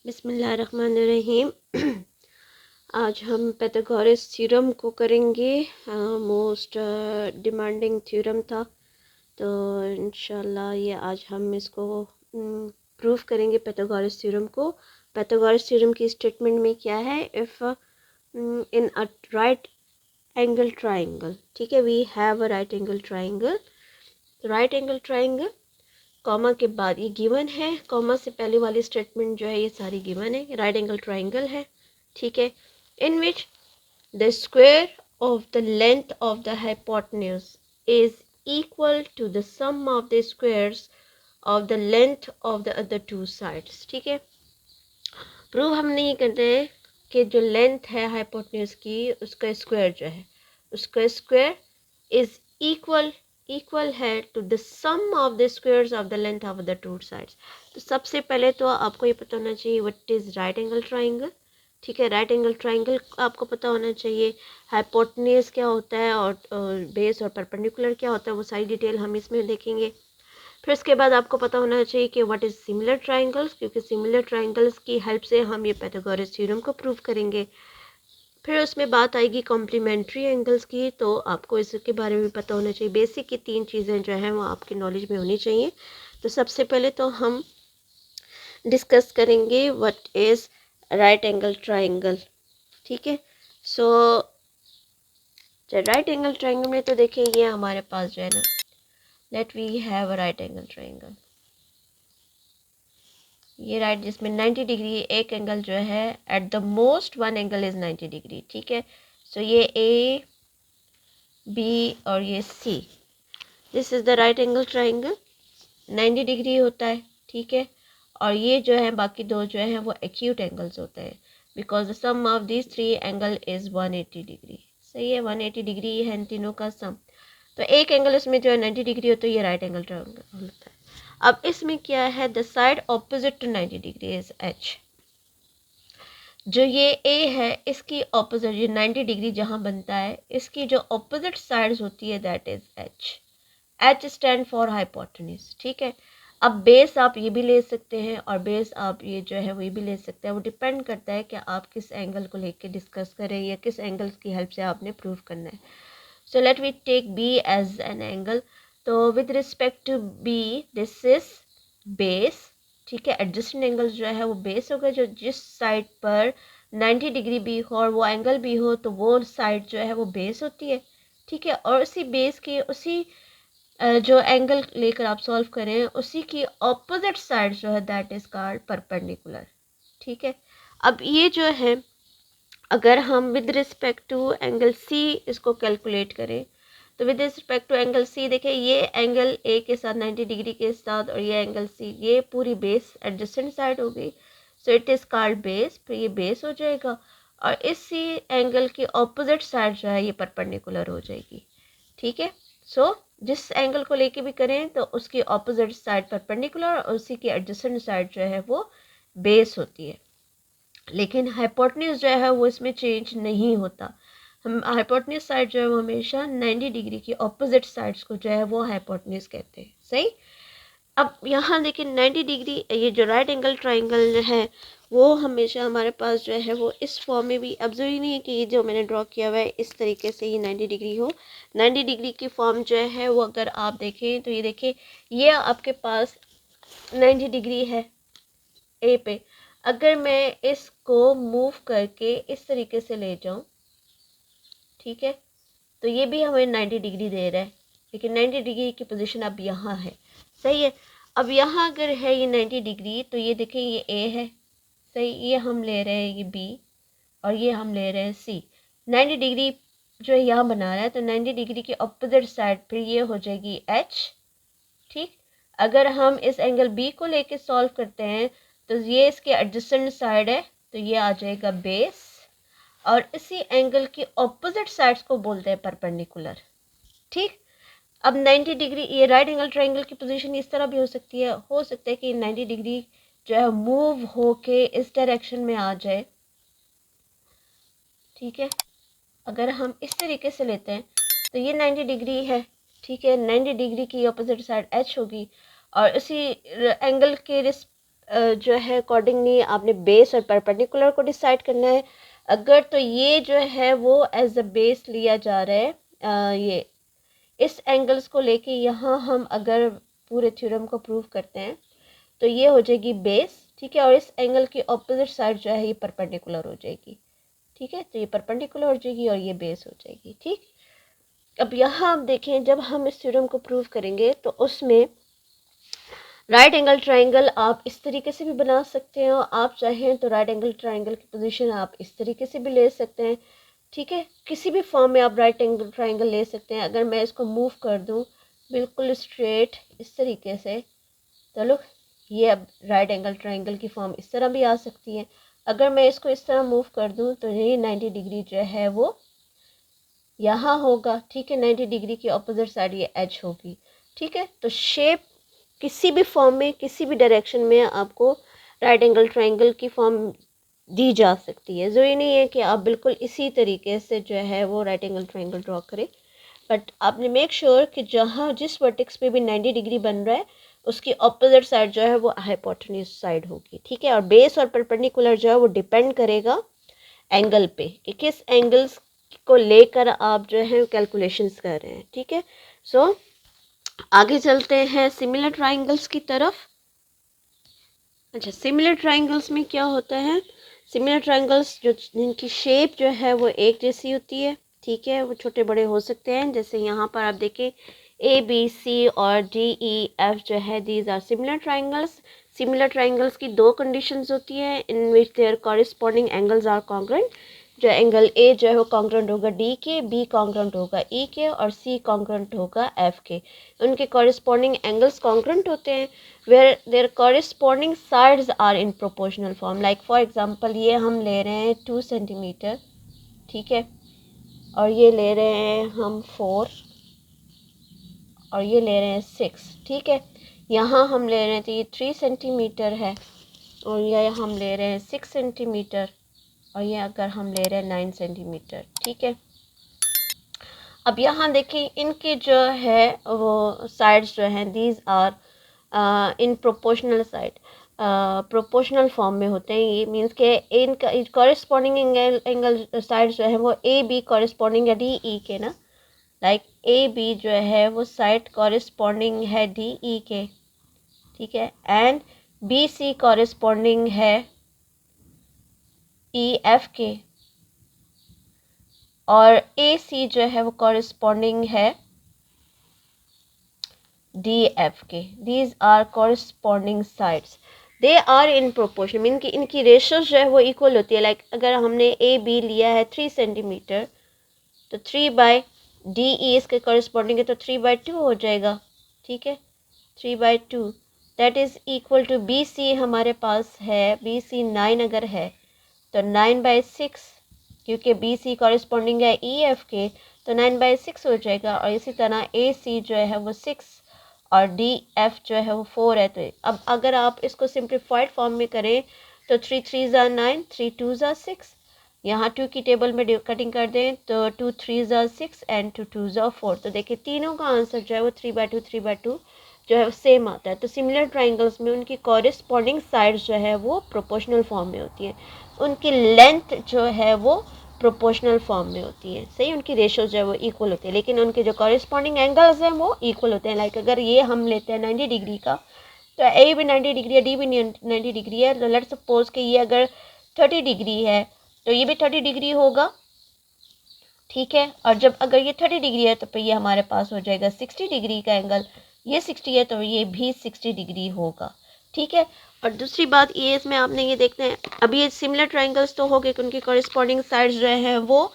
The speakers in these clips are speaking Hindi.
बिस्मिल्लाहिर्रहमानिर्रहीम। आज हम पाइथागोरस थ्योरम को करेंगे। मोस्ट डिमांडिंग थ्योरम था, तो इंशाल्लाह ये आज हम इसको प्रूफ करेंगे पाइथागोरस थ्योरम को। पाइथागोरस थ्योरम की स्टेटमेंट में क्या है, if in a right angle triangle, ठीक है, we have a right angle triangle, comma के बाद ये गिवन है, कॉमा से पहले वाली स्टेटमेंट जो है ये सारी गिवन है, राइट एंगल ट्राइंगल है, ठीक है, in which the square of the length of the hypotenuse is equal to the sum of the squares of the length of the other two sides. ठीक है, प्रूव हमने ये करते हैं कि जो लेंथ है हाइपोटेन्यूज की उसका स्क्वायर जो है उसका स्क्वायर इज इक्वल है to the sum of the squares of the length of the two sides. तो सबसे पहले तो आपको ये पता होना चाहिए what is right angle triangle. ठीक है, राइट एंगल ट्राइंगल आपको पता होना चाहिए, हाइपोटेन्यूज क्या होता है और बेस और परपेंडिकुलर क्या होता है, वो सारी डिटेल हम इसमें देखेंगे। फिर उसके बाद आपको पता होना चाहिए कि व्हाट इज़ सिमिलर ट्राइंगल्स, क्योंकि सिमिलर ट्राइंगल्स की हेल्प से हम ये पाइथागोरस थ्योरम को प्रूव करेंगे। फिर उसमें बात आएगी कॉम्प्लीमेंट्री एंगल्स की, तो आपको इसके बारे में पता होना चाहिए। बेसिक की 3 चीज़ें जो हैं वो आपकी नॉलेज में होनी चाहिए। तो सबसे पहले तो हम डिस्कस करेंगे what is right angle triangle. ठीक है, सो राइट एंगल ट्राइंगल में तो देखिए ये हमारे पास जो है ना, let we have a right angle triangle, ये राइट जिसमें 90 डिग्री एक एंगल जो है, at the most one angle is 90 degree. ठीक है, सो ये ए बी और ये c, this is the right angle triangle, 90 degree होता है। ठीक है, और ये जो है बाकी दो जो है वो एक्यूट एंगल्स होते हैं, because the sum of this 3 angle is 180 degree. सही है, 180 डिग्री है इन तीनों का सम। तो एक एंगल इसमें जो है 90 डिग्री होता है, ये राइट एंगल ट्राइंगल होता है। अब इसमें क्या है, the side opposite to 90 degree is H. जो ये ए है इसकी ऑपोजिट, ये 90 डिग्री जहाँ बनता है इसकी जो ऑपोजिट साइड्स होती है that is H. H stand for hypotenuse. ठीक है, अब बेस आप ये भी ले सकते हैं और बेस आप ये जो है वो ये भी ले सकते हैं, वो डिपेंड करता है कि आप किस एंगल को लेके डिस्कस करें या किस एंगल की हेल्प से आपने प्रूव करना है। So let we take b as an angle. तो with respect to b this is base. ठीक है, एडजस्टेंट एंगल जो है वो बेस होगा, जो जिस साइड पर 90 डिग्री भी हो और वो एंगल भी हो तो वो साइड जो है वो बेस होती है। ठीक है, और उसी बेस की उसी जो एंगल लेकर आप सॉल्व करें उसी की ऑपोजिट साइड जो है दैट इज कॉल्ड परपेंडिकुलर। ठीक है, अब ये जो है अगर हम with respect to angle C इसको कैलकुलेट करें, तो with respect to angle C देखें, ये एंगल ए के साथ 90 डिग्री के साथ और ये एंगल सी, ये पूरी बेस एडजस्टेंट साइड हो गई, so it is called base. फिर ये बेस हो जाएगा और इसी एंगल की ऑपोजिट साइड जो है ये परपेंडिकुलर हो जाएगी। ठीक है, सो जिस एंगल को लेके भी करें तो उसकी ऑपोजिट साइड परपेंडिकुलर और उसी की एडजस्टेंट साइड जो है वो बेस होती है। लेकिन हाइपोटेन्यूज जो है वो इसमें चेंज नहीं होता। हम हाइपोटेन्यूज साइड जो है वो हमेशा 90 डिग्री की ऑपोजिट साइड्स को जो है वो हाइपोटेन्यूज कहते हैं। सही, अब यहाँ देखिए 90 डिग्री, ये जो राइट एंगल ट्राइंगल है वो हमेशा हमारे पास जो है वो इस फॉर्म में भी, अब जरूरी नहीं है कि ये जो मैंने ड्रॉ किया हुआ है इस तरीके से ही 90 डिग्री हो। 90 डिग्री की फॉर्म जो है वो अगर आप देखें तो ये देखिए, ये आपके पास 90 डिग्री है ए पे, अगर मैं इसको मूव करके इस तरीके से ले जाऊं, ठीक है, तो ये भी हमें 90 डिग्री दे रहा है, लेकिन 90 डिग्री की पोजीशन अब यहाँ है। सही है, अब यहाँ अगर है ये 90 डिग्री तो ये देखें ये ए है, सही, ये हम ले रहे हैं ये बी और ये हम ले रहे हैं सी। 90 डिग्री जो है यहाँ बना रहा है, तो 90 डिग्री की अपोजिट साइड फिर ये हो जाएगी एच। ठीक, अगर हम इस एंगल बी को लेके सॉल्व करते हैं तो ये इसके एडजस्टेंट साइड है, तो ये आ जाएगा बेस और इसी एंगल की ऑपोजिट साइड्स को बोलते हैं परपेंडिकुलर। ठीक, अब 90 डिग्री, ये राइट एंगल ट्राइंगल की पोजीशन इस तरह भी हो सकती है, हो सकता है कि 90 डिग्री जो है मूव होके इस डायरेक्शन में आ जाए। ठीक है, अगर हम इस तरीके से लेते हैं तो ये 90 डिग्री है। ठीक है, 90 डिग्री की ऑपोजिट साइड एच होगी और इसी एंगल के जो है अकॉर्डिंगली आपने बेस और परपेंडिकुलर को डिसाइड करना है। अगर तो ये जो है वो एज अ बेस लिया जा रहा है, ये इस एंगल्स को लेके यहाँ हम अगर पूरे थ्योरम को प्रूव करते हैं तो ये हो जाएगी बेस, ठीक है, और इस एंगल की ऑपोजिट साइड जो है ये परपेंडिकुलर हो जाएगी, ठीक है, तो ये परपेंडिकुलर हो जाएगी और ये बेस हो जाएगी, ठीक। अब यहाँ आप देखें, जब हम इस थ्योरम को प्रूव करेंगे तो उसमें राइट एंगल ट्राइंगल आप इस तरीके से भी बना सकते हैं, और आप चाहें तो राइट एंगल ट्राइंगल की पोजीशन आप इस तरीके से भी ले सकते हैं, ठीक है, किसी भी फॉर्म में आप राइट एंगल ट्राइंगल ले सकते हैं। अगर मैं इसको मूव कर दूं बिल्कुल स्ट्रेट इस तरीके से, तो लुक, ये अब राइट एंगल ट्राइंगल की फॉर्म इस तरह भी आ सकती है। अगर मैं इसको इस तरह मूव कर दूं तो ये 90 डिग्री जो है वो यहाँ होगा, ठीक है, 90 डिग्री की अपोजिट साइड ये एच होगी, ठीक है। तो शेप किसी भी फॉर्म में, किसी भी डायरेक्शन में आपको राइट एंगल ट्राइंगल की फॉर्म दी जा सकती है। ज़रूरी नहीं है कि आप बिल्कुल इसी तरीके से जो है वो राइट एंगल ट्राइंगल ड्रॉ करें, बट आपने मेक श्योर कि जहाँ जिस वर्टेक्स पे भी 90 डिग्री बन रहा है उसकी ऑपोजिट साइड जो है वो हाइपोटेन्यूज साइड होगी, ठीक है। और बेस और परपेंडिकुलर जो है वो डिपेंड करेगा एंगल पे कि किस एंगल्स को लेकर आप जो है कैलकुलेशंस कर रहे हैं, ठीक है। सो आगे चलते हैं सिमिलर ट्राइंगल्स की तरफ। अच्छा, सिमिलर ट्राइंगल्स में क्या होता है, सिमिलर ट्राइंगल्स जो जिनकी शेप जो है वो एक जैसी होती है, ठीक है, वो छोटे बड़े हो सकते हैं। जैसे यहाँ पर आप देखें ABC और DEF जो है, these are similar triangles. Similar triangles की दो कंडीशंस होती हैं in which there corresponding angles are congruent. जो एंगल A जो है वो कॉन्ग्रुएंट होगा D के, B कॉन्ग्रुएंट होगा E के और C कॉन्ग्रुएंट होगा F के। उनके कॉरिस्पॉन्डिंग एंगल्स कॉन्ग्रुएंट होते हैं where their corresponding sides are in proportional form. Like for example ये हम ले रहे हैं 2 सेंटीमीटर, ठीक है, और ये ले रहे हैं हम 4 और ये ले रहे हैं 6, ठीक है। यहाँ हम ले रहे हैं तो ये 3 सेंटीमीटर है और ये हम ले रहे हैं 6 सेंटीमीटर और ये अगर हम ले रहे हैं 9 सेंटीमीटर, ठीक है। अब यहाँ देखिए इनके जो है वो साइड्स जो हैं these are in proportional side, proportional form में होते हैं। ये मीन्स के इनका कॉरेस्पॉन्डिंग एंगल साइड जो है वो AB कॉरेस्पॉन्डिंग है DE के ना, लाइक AB जो है वो साइड कॉरेस्पॉन्डिंग है DE के, ठीक है, एंड BC कॉरेस्पॉन्डिंग है EF के और AC जो है वो कॉरेस्पॉन्डिंग है DF के। These are corresponding sides, they are in proportion, इनकी रेशोज जो है वो इक्वल होती है। लाइक अगर हमने AB लिया है 3 सेंटीमीटर तो 3/DE इसके कॉरेस्पॉन्डिंग है तो 3/2 हो जाएगा, ठीक है, 3/2 that is equal to BC हमारे पास है, BC 9 अगर है तो 9/6, क्योंकि BC कॉरेस्पॉन्डिंग है EF के तो 9/6 हो जाएगा। और इसी तरह AC जो है वो 6 और DF जो है वो 4 है। तो अब अगर आप इसको सिंप्लीफाइड फॉर्म में करें तो 3 3 ज़ा 9, 3 2 ज़ा 6, यहाँ 2 की टेबल में कटिंग कर दें तो 2 3 ज़ा 6 एंड 2 2 ज़ा 4। तो देखिए तीनों का आंसर जो है वो 3/2 3/2 जो है सेम आता है। तो सिमिलर ट्राइंगल्स में उनकी कॉरेस्पॉन्डिंग साइड्स जो है वो प्रोपोर्शनल फॉर्म में होती है, उनकी लेंथ जो है वो प्रोपोर्शनल फॉर्म में होती है, सही, उनकी रेशो जो है वो इक्वल होती है, लेकिन उनके जो कॉरेस्पॉन्डिंग एंगल्स हैं वो इक्वल होते हैं। लाइक अगर ये हम लेते हैं 90 डिग्री का तो A भी 90 डिग्री है, D भी 90 डिग्री है। तो लेट्स सपोज कि ये अगर 30 डिग्री है तो ये भी 30 डिग्री होगा, ठीक है। और जब अगर ये 30 डिग्री है तो फिर ये हमारे पास हो जाएगा 60 डिग्री का एंगल, ये 60 है तो ये भी 60 डिग्री होगा, ठीक है। और दूसरी बात ये इसमें आपने ये देखते हैं, अभी ये सिमिलर ट्राइंगल्स तो हो गए कि उनकी कॉरेस्पॉन्डिंग साइड्स जो हैं वो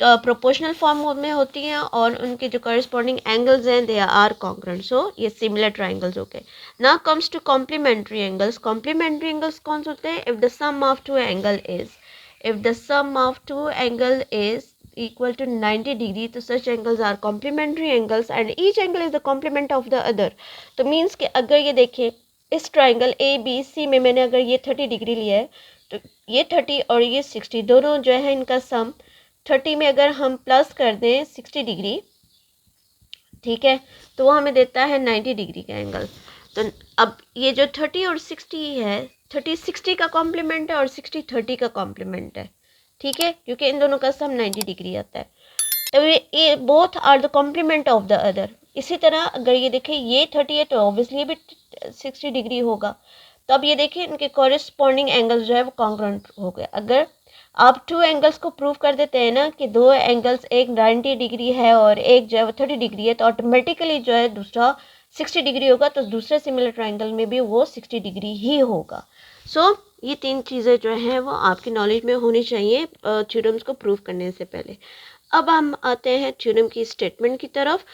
प्रोपोर्शनल फॉर्म में होती हैं और उनके जो कॉरेस्पॉन्डिंग एंगल्स हैं दे आर कॉन्ग्रुएंट। सो ये सिमिलर ट्राइंगल्स हो गए। Now comes to complementary angles. Complementary angles कौन से होते हैं? If the sum of two angle is equal to 90 degree तो such angles are complementary angles and each angle is the complement of the other। तो मीन्स कि अगर ये देखें इस ट्राइंगल ABC में मैंने अगर ये 30 डिग्री लिया है तो ये 30 और ये 60 दोनों जो है इनका सम 30 में अगर हम प्लस कर दें 60 डिग्री, ठीक है, तो वो हमें देता है 90 डिग्री का एंगल। तो अब ये जो 30 और 60 है, 30 60 का कॉम्प्लीमेंट है और 60 30 का कॉम्प्लीमेंट है, ठीक है, क्योंकि इन दोनों का सम 90 डिग्री आता है। तो ये both are the complement of the other. इसी तरह अगर ये देखें ये 30 है तो ऑब्वियसली ये भी 60 डिग्री होगा। तो अब ये देखिए इनके कॉरेस्पॉन्डिंग एंगल जो है वो कॉन्ग्रुएंट हो गए। अगर आप टू एंगल्स को प्रूव कर देते हैं ना कि दो एंगल्स, एक 90 डिग्री है और एक जो है वो 30 डिग्री है, तो ऑटोमेटिकली जो है दूसरा 60 डिग्री होगा, तो दूसरे सिमिलर ट्राइंगल में भी वो 60 डिग्री ही होगा। सो ये तीन चीज़ें जो हैं वो आपकी नॉलेज में होनी चाहिए थ्योरम्स को प्रूव करने से पहले। अब हम आते हैं थ्योरम की स्टेटमेंट की तरफ।